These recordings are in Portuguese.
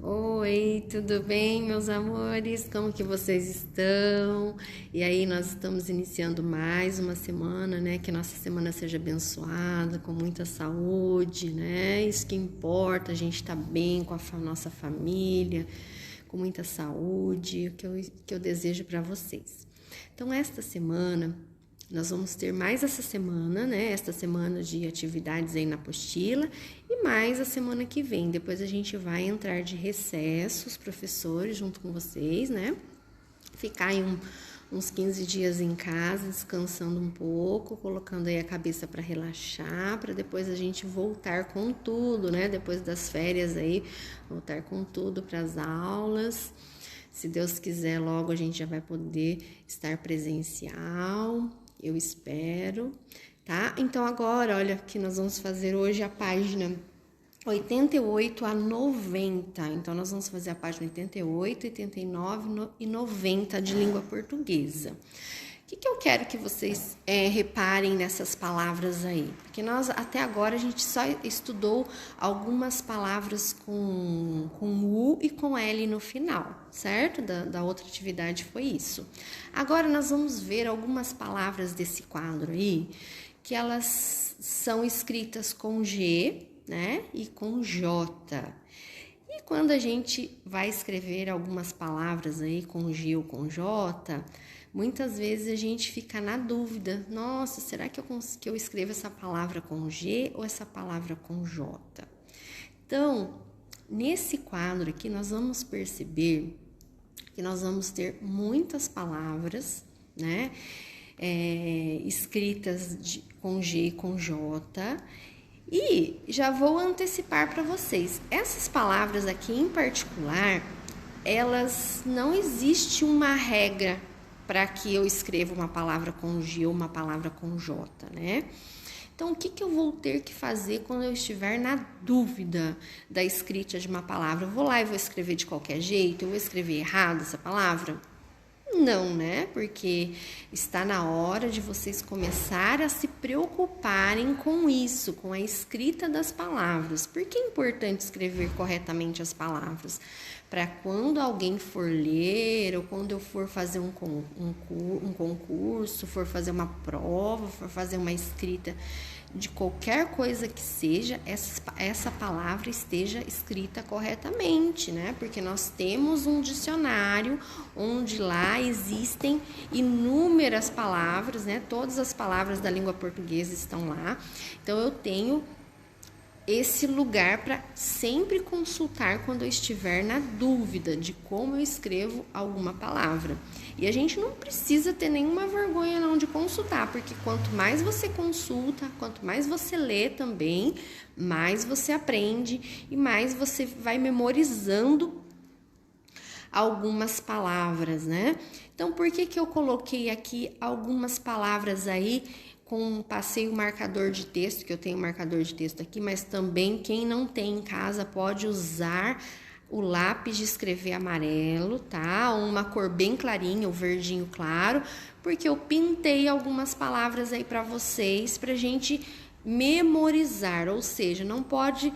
Oi, tudo bem, meus amores? Como que vocês estão? E aí, nós estamos iniciando mais uma semana, né? Que nossa semana seja abençoada, com muita saúde, né? Isso que importa, a gente tá bem com a nossa família, com muita saúde, o que eu desejo para vocês. Então, esta semana, nós vamos ter mais essa semana, né? Esta semana de atividades aí na apostila e mais a semana que vem. Depois a gente vai entrar de recesso, os professores, junto com vocês, né? Ficar aí uns 15 dias em casa, descansando um pouco, colocando aí a cabeça para relaxar, para depois a gente voltar com tudo, né? Depois das férias aí, voltar com tudo para as aulas. Se Deus quiser, logo a gente já vai poder estar presencial. Eu espero, tá? Então agora, olha, que nós vamos fazer hoje a página 88 a 90. Então nós vamos fazer a página 88, 89 e 90 de língua portuguesa. O que eu quero que vocês reparem nessas palavras aí? Porque nós, até agora, a gente só estudou algumas palavras com U e com L no final, certo? Da outra atividade foi isso. Agora, nós vamos ver algumas palavras desse quadro aí, que elas são escritas com G, né? E com J. E quando a gente vai escrever algumas palavras aí com G ou com J, muitas vezes a gente fica na dúvida, nossa, será que eu escrevo essa palavra com G ou essa palavra com J? Então, nesse quadro aqui, nós vamos perceber que nós vamos ter muitas palavras, né, escritas com G e com J, e já vou antecipar para vocês, essas palavras aqui em particular, elas não existe uma regra para que eu escreva uma palavra com G ou uma palavra com J, né? Então, o que eu vou ter que fazer quando eu estiver na dúvida da escrita de uma palavra? Eu vou lá e vou escrever de qualquer jeito? Eu vou escrever errado essa palavra? Não, né? Porque está na hora de vocês começarem a se preocuparem com isso, com a escrita das palavras. Por que é importante escrever corretamente as palavras? Para quando alguém for ler, ou quando eu for fazer um concurso, for fazer uma prova, for fazer uma escrita de qualquer coisa que seja, essa palavra esteja escrita corretamente, né? Porque nós temos um dicionário onde lá existem inúmeras palavras, né? Todas as palavras da língua portuguesa estão lá. Então, eu tenho esse lugar para sempre consultar quando eu estiver na dúvida de como eu escrevo alguma palavra. E a gente não precisa ter nenhuma vergonha não de consultar, porque quanto mais você consulta, quanto mais você lê também, mais você aprende e mais você vai memorizando algumas palavras, né? Então, por que eu coloquei aqui algumas palavras aí? Passei o marcador de texto, que eu tenho marcador de texto aqui, mas também quem não tem em casa pode usar o lápis de escrever amarelo, tá? Uma cor bem clarinha, o verdinho claro, porque eu pintei algumas palavras aí para vocês, pra gente memorizar, ou seja, não pode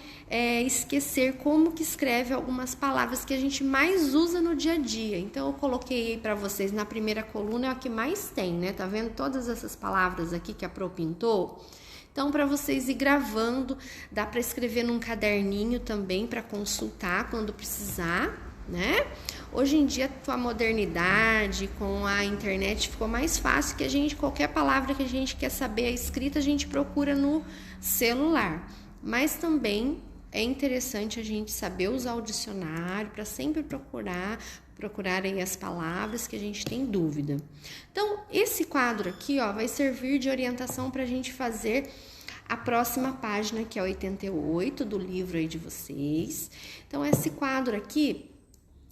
esquecer como que escreve algumas palavras que a gente mais usa no dia a dia. Então, eu coloquei para vocês na primeira coluna, é a que mais tem, né? Tá vendo todas essas palavras aqui que a Pro pintou? Então, para vocês ir gravando, dá para escrever num caderninho também para consultar quando precisar, né? Hoje em dia, com a modernidade, com a internet, ficou mais fácil que qualquer palavra que a gente quer saber a escrita, a gente procura no celular. Mas também é interessante a gente saber usar o dicionário para sempre procurar aí as palavras que a gente tem dúvida. Então, esse quadro aqui, ó, vai servir de orientação para a gente fazer a próxima página, que é 88 do livro aí de vocês. Então, esse quadro aqui,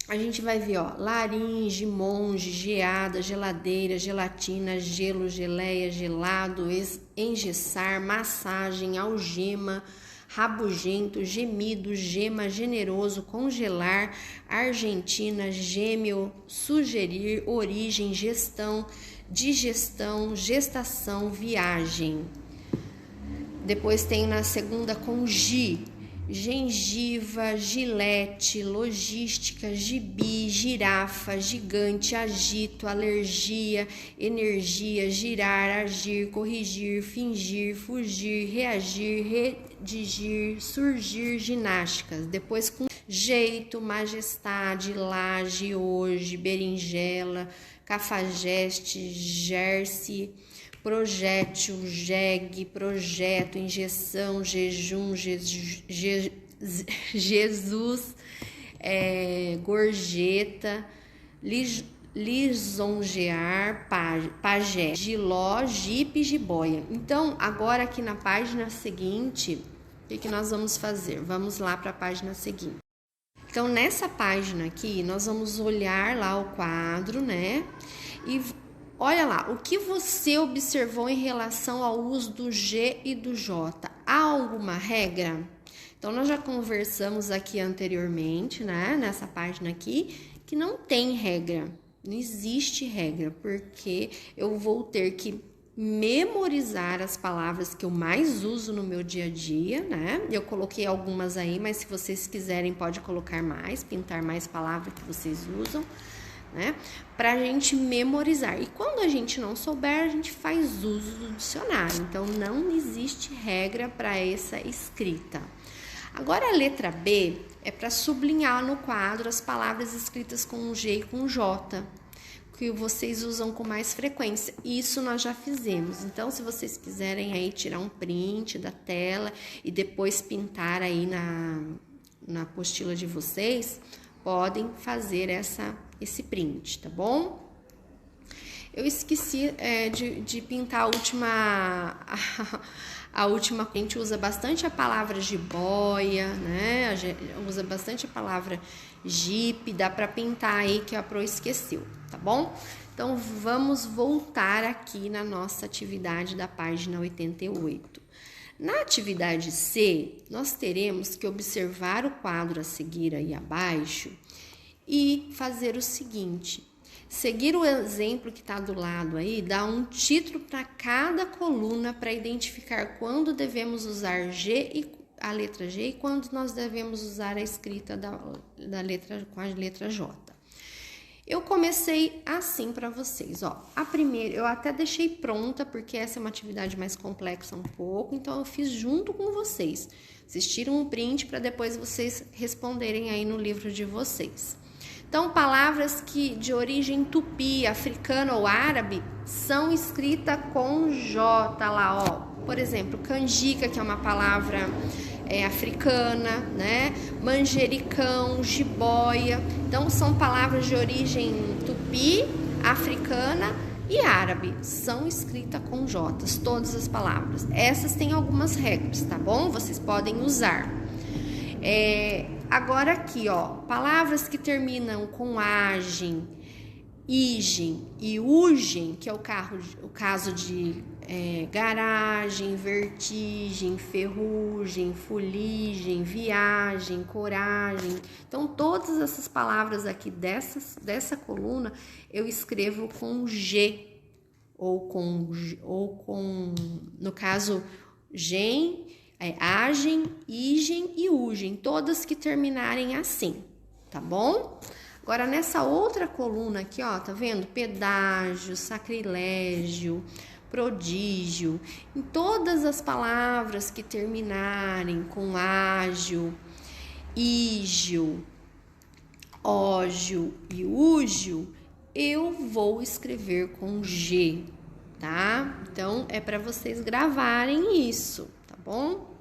a gente vai ver, ó, laringe, monge, geada, geladeira, gelatina, gelo, geleia, gelado, engessar, massagem, algema, rabugento, gemido, gema, generoso, congelar, argentina, gêmeo, sugerir, origem, gestão, digestão, gestação, viagem. Depois tem na segunda com gi, gengiva, gilete, logística, gibi, girafa, gigante, agito, alergia, energia, girar, agir, corrigir, fingir, fugir, reagir, redigir, surgir, ginásticas. Depois com jeito, majestade, laje, hoje, berinjela, cafajeste, gerce, projétil, jegue, projeto, injeção, jejum, Jesus, gorjeta, lisonjear, pajé, giló, jipe, jiboia. Então, agora aqui na página seguinte, o que nós vamos fazer? Vamos lá para a página seguinte. Então, nessa página aqui, nós vamos olhar lá o quadro, né? E olha lá, o que você observou em relação ao uso do G e do J? Há alguma regra? Então, nós já conversamos aqui anteriormente, né? Nessa página aqui, que não tem regra. Não existe regra, porque eu vou ter que memorizar as palavras que eu mais uso no meu dia a dia, né? Eu coloquei algumas aí, mas se vocês quiserem pode colocar mais, pintar mais palavras que vocês usam, né? Pra gente memorizar. E quando a gente não souber, a gente faz uso do dicionário. Então, não existe regra para essa escrita. Agora, a letra B é para sublinhar no quadro as palavras escritas com um G e com um J, que vocês usam com mais frequência. Isso nós já fizemos. Então, se vocês quiserem aí tirar um print da tela e depois pintar aí na apostila de vocês, podem fazer esse print, tá bom? Eu esqueci de pintar a última. A gente usa bastante a palavra jiboia, né? A gente usa bastante a palavra jipe, dá para pintar aí que a Pro esqueceu, tá bom? Então, vamos voltar aqui na nossa atividade da página 88. Na atividade C, nós teremos que observar o quadro a seguir aí abaixo e fazer o seguinte: seguir o exemplo que está do lado aí, dá um título para cada coluna para identificar quando devemos usar a letra G e quando nós devemos usar a escrita da letra com a letra J. Eu comecei assim para vocês, ó. A primeira eu até deixei pronta, porque essa é uma atividade mais complexa um pouco, então eu fiz junto com vocês. Vocês tiram um print para depois vocês responderem aí no livro de vocês. Então, palavras que de origem tupi, africana ou árabe são escritas com J lá, ó. Por exemplo, canjica, que é uma palavra africana, né? Manjericão, jiboia. Então, são palavras de origem tupi, africana e árabe. São escritas com J, todas as palavras. Essas têm algumas regras, tá bom? Vocês podem usar. Agora aqui, ó, palavras que terminam com agem, igen e ugem, que é o caso de garagem, vertigem, ferrugem, fuligem, viagem, coragem. Então, todas essas palavras aqui dessa coluna eu escrevo com G ou com no caso, gen, agem, igen e ugem, todas que terminarem assim, tá bom? Agora, nessa outra coluna aqui, ó, tá vendo? Pedágio, sacrilégio, prodígio. Em todas as palavras que terminarem com ágil, ígio, ógio e úgio, eu vou escrever com G, tá? Então, é para vocês gravarem isso, tá bom?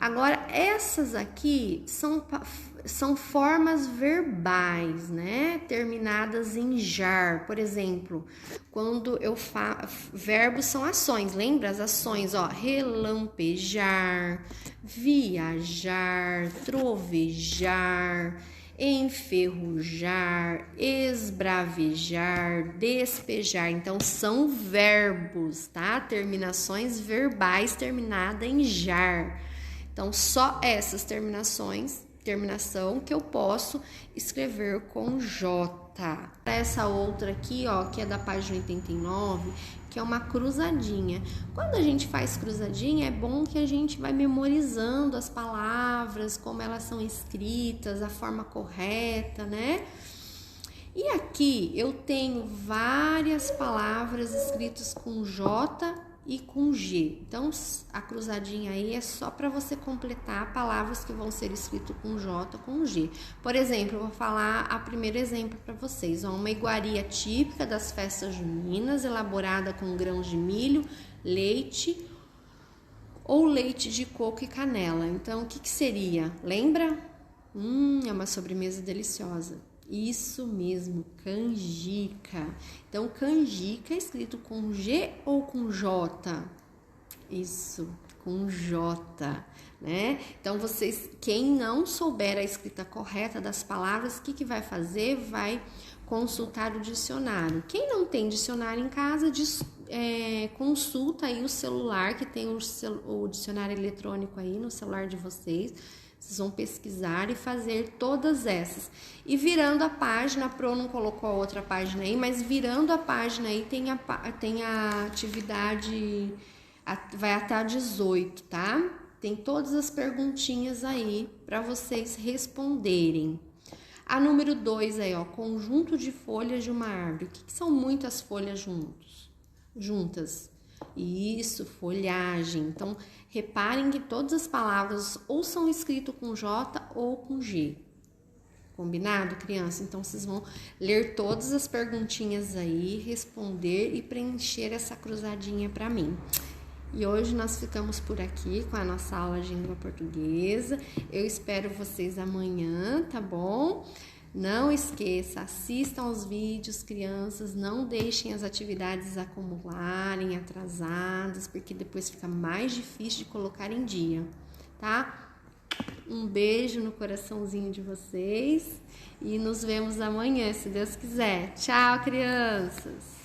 Agora, essas aqui são formas verbais, né? Terminadas em jar. Por exemplo, quando eu verbos são ações, lembra? As ações, ó, relampejar, viajar, trovejar, enferrujar, esbravejar, despejar. Então, são verbos, tá? Terminações verbais terminada em jar. Então, só essas terminação que eu posso escrever com J, Essa outra aqui, ó, que é da página 89, que é uma cruzadinha. Quando a gente faz cruzadinha, é bom que a gente vai memorizando as palavras, como elas são escritas, a forma correta, né? E aqui eu tenho várias palavras escritas com J e com G. Então, a cruzadinha aí é só para você completar palavras que vão ser escritas com J ou com G. Por exemplo, eu vou falar a primeiro exemplo para vocês. Ó, uma iguaria típica das festas juninas, elaborada com grãos de milho, leite ou leite de coco e canela. Então, o que seria? Lembra? É uma sobremesa deliciosa. Isso mesmo, canjica. Então, canjica é escrito com G ou com J? Isso, com J, né? Então, vocês, quem não souber a escrita correta das palavras, o que vai fazer? Vai consultar o dicionário. Quem não tem dicionário em casa, consulta aí o celular, que tem o dicionário eletrônico aí no celular de vocês. Vocês vão pesquisar e fazer todas essas. E virando a página, a Pro não colocou a outra página aí, mas virando a página aí tem a atividade, vai até a 18, tá? Tem todas as perguntinhas aí para vocês responderem. A número 2 aí, ó, conjunto de folhas de uma árvore. O que são muitas folhas juntas? Isso, folhagem. Então, reparem que todas as palavras ou são escritas com J ou com G. Combinado, criança? Então, vocês vão ler todas as perguntinhas aí, responder e preencher essa cruzadinha para mim. E hoje nós ficamos por aqui com a nossa aula de língua portuguesa. Eu espero vocês amanhã, tá bom? Não esqueça, assistam aos vídeos, crianças, não deixem as atividades acumularem, atrasadas, porque depois fica mais difícil de colocar em dia, tá? Um beijo no coraçãozinho de vocês e nos vemos amanhã, se Deus quiser. Tchau, crianças!